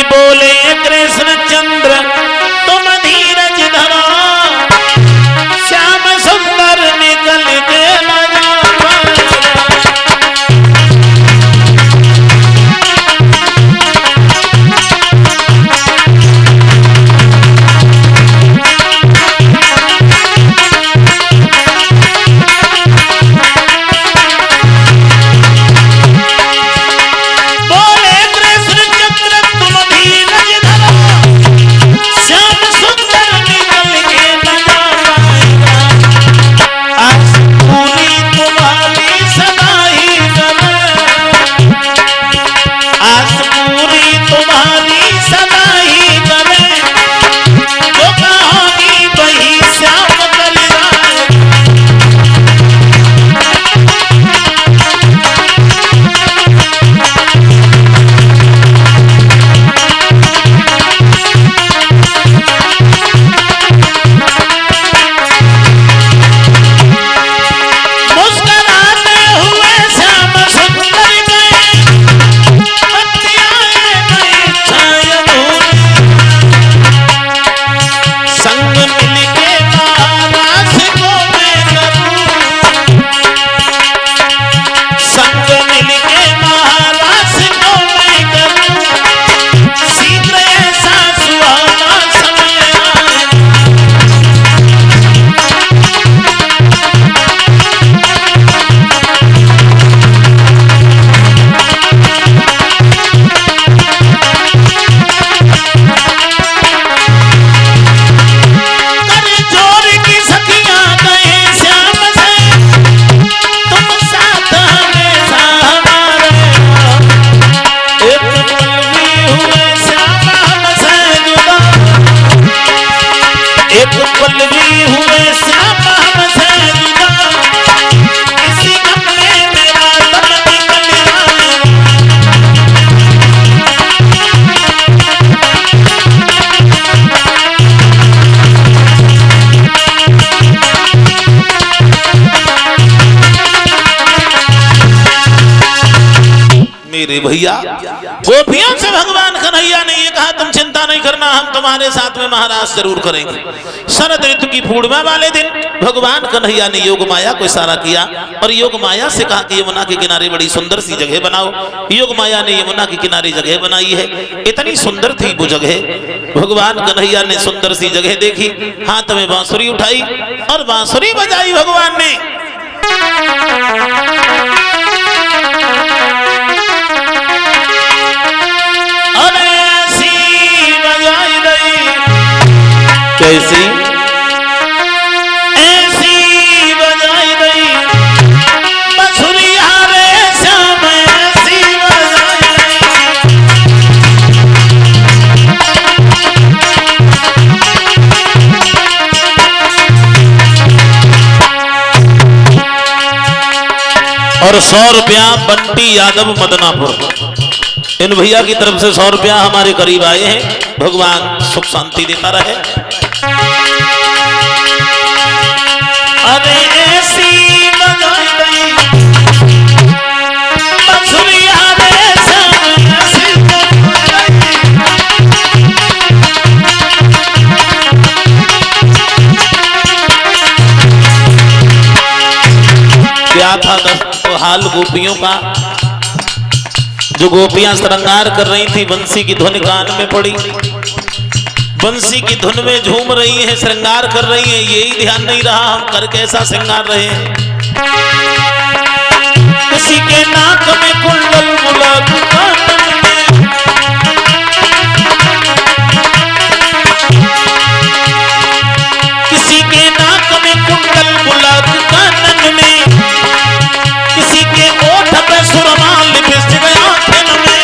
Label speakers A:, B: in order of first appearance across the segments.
A: बोले कृष्ण चंद्र तुम धीरज धरो, श्याम सुंदर निकल के मेरे भैया। गोपियों से भगवान कन्हैया ने ये कहा तुम चिंता नहीं करना, हम तुम्हारे साथ में महाराज जरूर करेंगे। शरद ऋतु की पूर्णिमा वाले दिन भगवान कन्हैया ने योग माया को इशारा किया और योग माया से कहा कि यमुना के किनारे बड़ी सुंदर सी जगह बनाओ। योग माया ने यमुना के किनारे जगह बनाई है। इतनी सुंदर थी वो जगह। भगवान कन्हैया ने सुंदर सी जगह देखी, हाथ में बांसुरी उठाई और बांसुरी बजाई भगवान ने। कैसी ऐसी बजाई गई बंसुरिया रे श्याम, ऐसी बजाई गई। और 100 रुपया बंटी यादव मदनापुर, इन भैया की तरफ से 100 रुपया हमारे करीब आए हैं। भगवान सुख शांति देता रहे। अरे ऐसी बजाई गई बंसुरिया रे श्याम, ऐसी बजाई गई। क्या था तो हाल गोपियों का। जो गोपियां श्रृंगार कर रही थी, बंसी की धुन कान में पड़ी, बंसी की धुन में झूम रही है, श्रृंगार कर रही है। यही ध्यान नहीं रहा हम कर कैसा श्रृंगार रहे हैं। किसी के नाक में कुंडल मुलाक कानन में, किसी के नाक में कुंडल मुलाक कानन में, किसी के ओठ पे सुरमा लिपस्टिक आंखन में।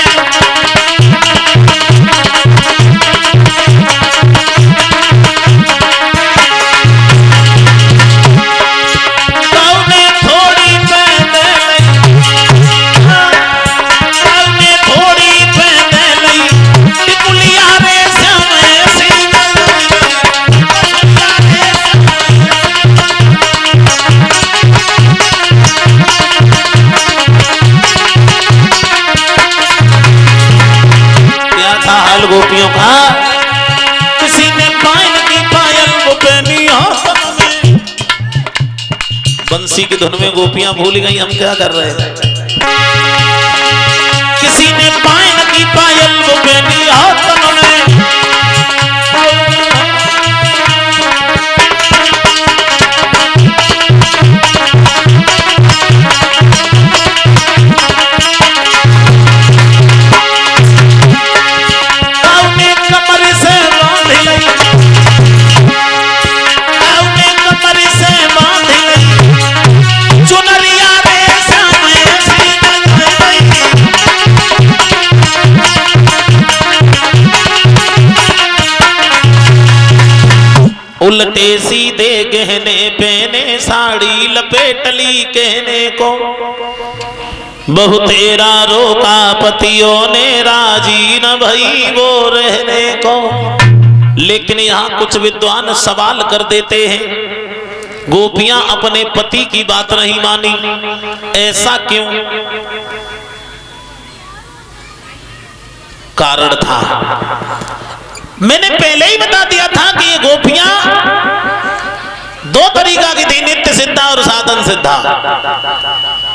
A: थोड़ी हाल गोपियों का। किसी ने पायल की पायल वो पहनी हाथों में। बंसी की धुन में गोपियां भूल गई हम क्या कर रहे हैं। किसी ने पायल की पायल वो पहनी हाथों में। उल्टे सीधे गहने पहने साड़ी लपेट ली कहने को। बहु तेरा रोका पतियों ने राजी न भई वो रहने को। लेकिन यहाँ कुछ विद्वान सवाल कर देते हैं, गोपियां अपने पति की बात नहीं मानी, ऐसा क्यों? कारण था, मैंने पहले ही बता दिया था कि ये गोपियां दो तरीका की थी, नित्य सिद्धा और साधन सिद्धा।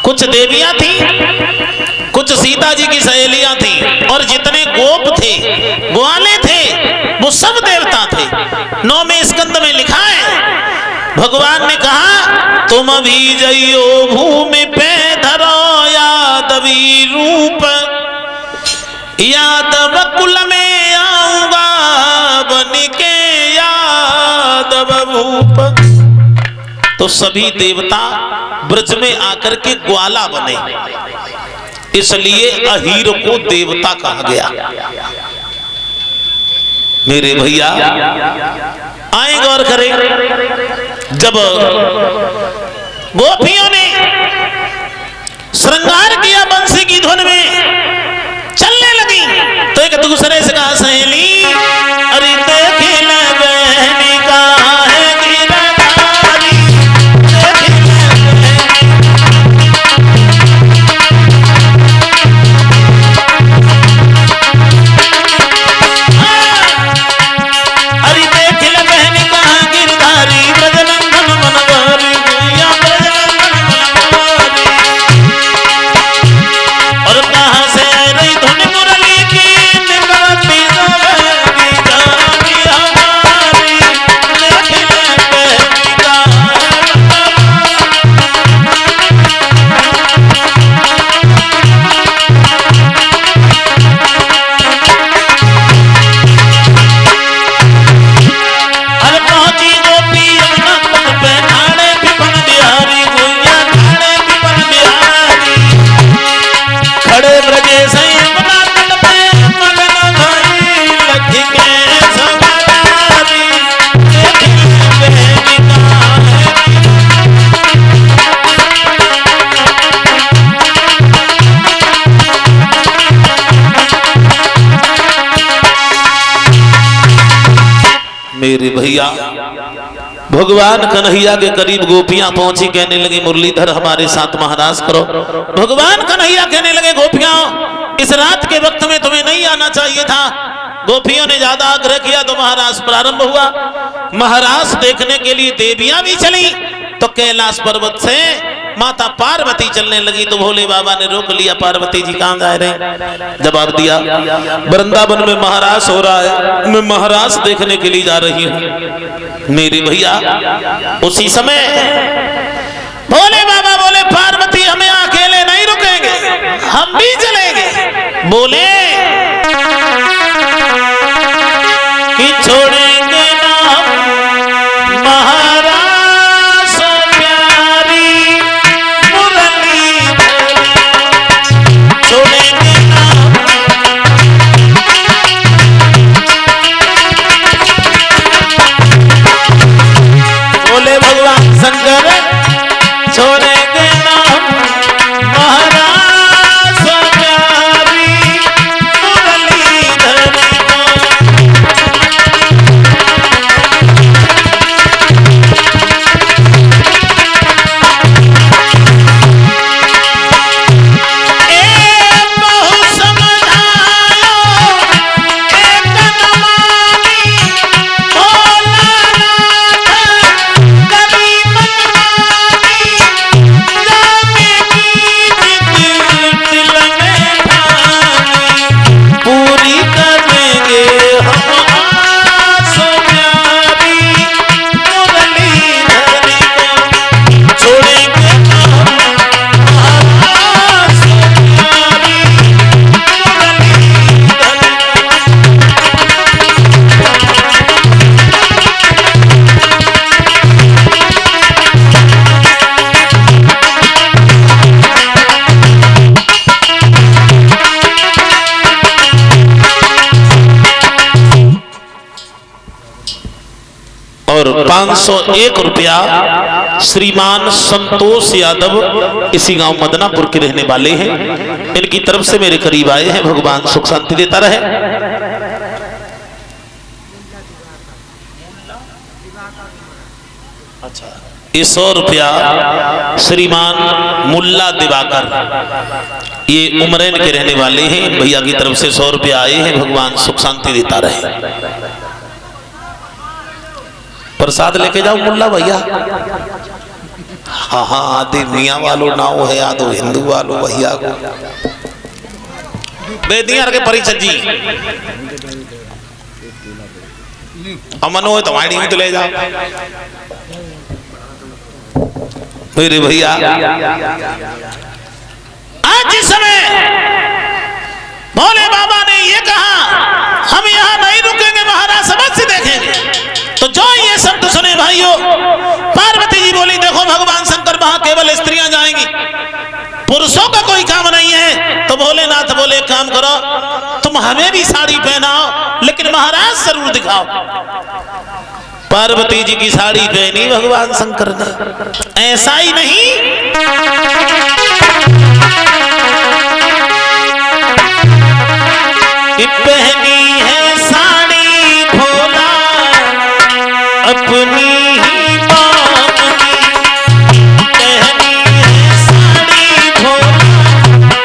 A: कुछ देवियां थी, कुछ सीता जी की सहेलियां थी, और जितने गोप थे, ग्वाले थे, वो सब देवता थे। 9वें स्कंद में लिखा है, भगवान ने कहा तुम भी जइयो भूमि पे धरो यादवी रूप, यादव कुल में आऊंगा बन के यादव भूप। तो सभी देवता ब्रज में आकर के ग्वाला बने, इसलिए अहीर को देवता कहा गया। मेरे भैया आए गौर करें, जब गोपियों ने श्रृंगार किया बंसी की धुन में, चलने लगी, तो एक दूसरे से कहा सहेली अरे देखे न बहनी का है गिरधारी, देखे अरे देख ल बहनी का गिरधारी, ब्रजनंदन मनवारी भैया ब्रजनंदन मनवारी। और कहां से रही धुन मुरली की निकलती सवेरी जानी हमारी, देख ले बहनी का अरे पहुंची गोपी यमुना तट पे, ठाणे विपन बिहारी भैया ठाणे विपन बिहारी। खड़े ब्रजे से यमुना तट पे मगन भई लखी के सवारी, देख ले बहनी का मेरे भैया भगवान कन्हैया के करीब गोपियां पहुंची, कहने लगी मुरलीधर हमारे साथ महाराज करो। भगवान कन्हैया कहने लगे गोपियां इस रात के वक्त में तुम्हें नहीं आना चाहिए था। गोपियों ने ज्यादा आग्रह किया तो महाराज प्रारंभ हुआ। महाराज देखने के लिए देवियां भी चली, तो कैलाश पर्वत से माता पार्वती चलने लगी, तो भोले बाबा ने रोक लिया, पार्वती जी कहां जा रहे? जवाब दिया वृंदावन में महाराज हो रहा है, मैं महाराज देखने के लिए जा रही हूं। मेरे भैया उसी समय भोले बाबा बोले पार्वती हमें अकेले नहीं रुकेंगे, हम भी चलेंगे। बोले कि छोड़ेंगे ना महाराज प्यारी मुरली, छोड़ेंगे ना। बोले भगवान शंकर छोड़ेंगे ना महाराज प्यारी मुरली धर को। 501 रुपया श्रीमान संतोष यादव, इसी गांव मदनापुर के रहने वाले हैं। इनकी तरफ से मेरे करीब आए हैं। भगवान सुख शांति देता रहे। अच्छा, ये 100 रुपया श्रीमान मुल्ला दिवाकर, ये उमरैन के रहने वाले हैं। भैया की तरफ से 100 रुपया आए हैं। भगवान सुख शांति देता रहे। प्रसाद लेके जाओ मुल्ला भैया। हाँ हाँ, आदि मियाँ वालों नाव है, आदो हिंदू वालों भैया को बेदियार के परिचय जी अमनो है तुम्हारी भी तो ले जाओ मेरे भैया। आज इस समय भोले बाबा ने ये कहा हम यहाँ नहीं रुकेंगे, महाराज समझ देखेंगे। तो जो ये शब्द सुने भाइयों, पार्वती जी बोली देखो भगवान शंकर वहां केवल स्त्रियां जाएंगी, पुरुषों का कोई काम नहीं है। तो भोलेनाथ बोले काम करो, तुम हमें भी साड़ी पहनाओ, लेकिन महाराज जरूर दिखाओ। पार्वती जी की साड़ी पहनी भगवान शंकर ने। ऐसा ही नहीं, पहनी है साड़ी भोला अपनी ही बाप की, पहनी है साड़ी भोला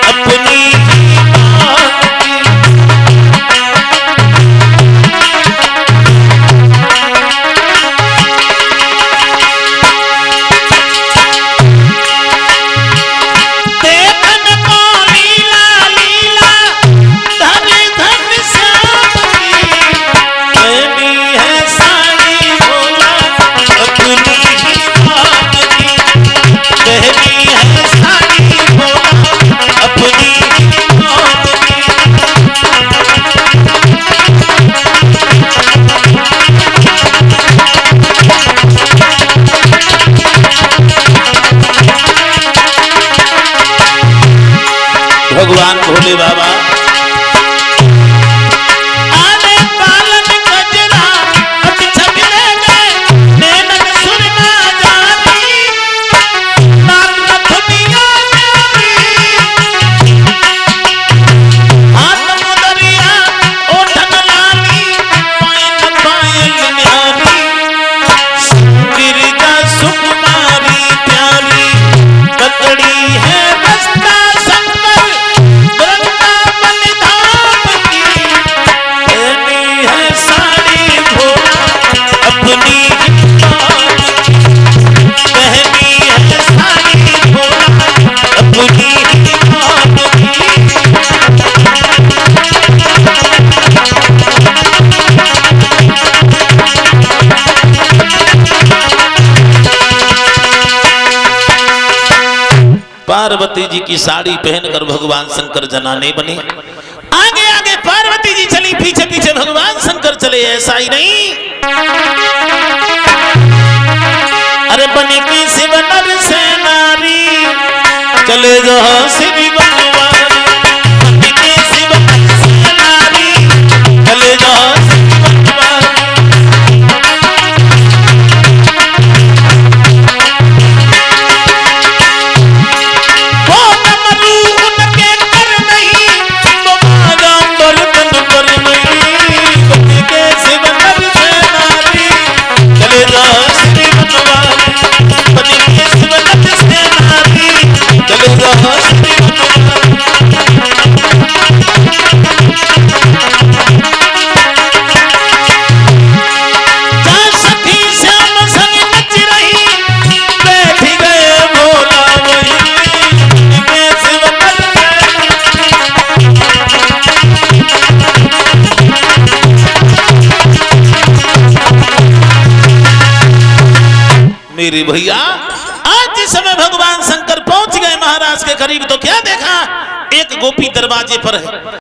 A: अपनी ही बाप की। देखन को लीला लीला धन धन श्याम की, पहनी है साड़ी भोला अपनी ही बाप की, पहनी है साड़ी भोला अपनी ही बाप की। भगवान भोले बाबा आने पालन गजरा अति छगले गए, नैनन सुरमा जानी नाक नथुनिया जानी, हाथ मुदरिया ओठन लाली पायल पायल न्यारी, गिरिजा सुकुमारी प्यारी ककड़ी है बस्ता शंकर वृंदावन धाम की, पहनी है साड़ी भोला अपनी ही बाप की, पहनी है साड़ी भोला अपनी ही बाप की। पार्वती जी की साड़ी पहनकर भगवान शंकर जनाने बने। आगे आगे पार्वती जी चली, पीछे पीछे भगवान शंकर चले। ऐसा ही नहीं, अरे बनी की शिव नर से नारी चले जो श्री बनवारी, बनी की शिव नर से नारी चले जो श्री बनवारी। वो डमरू उनके कर नहीं, वो बागांबर तन पर नहीं, बनी के शिव नर से नारी चले जो श्री बनवारी, बनी के शिव नर से नारी चले जो श्री बनवारी। जा सखी श्याम संग नच रही, बैठ गए भोला वहीं, बनी के शिव नर से। मेरे भैया आज जिस समय भगवान शंकर पहुंच गए महाराज के करीब, तो क्या देखा, एक गोपी दरवाजे पर है।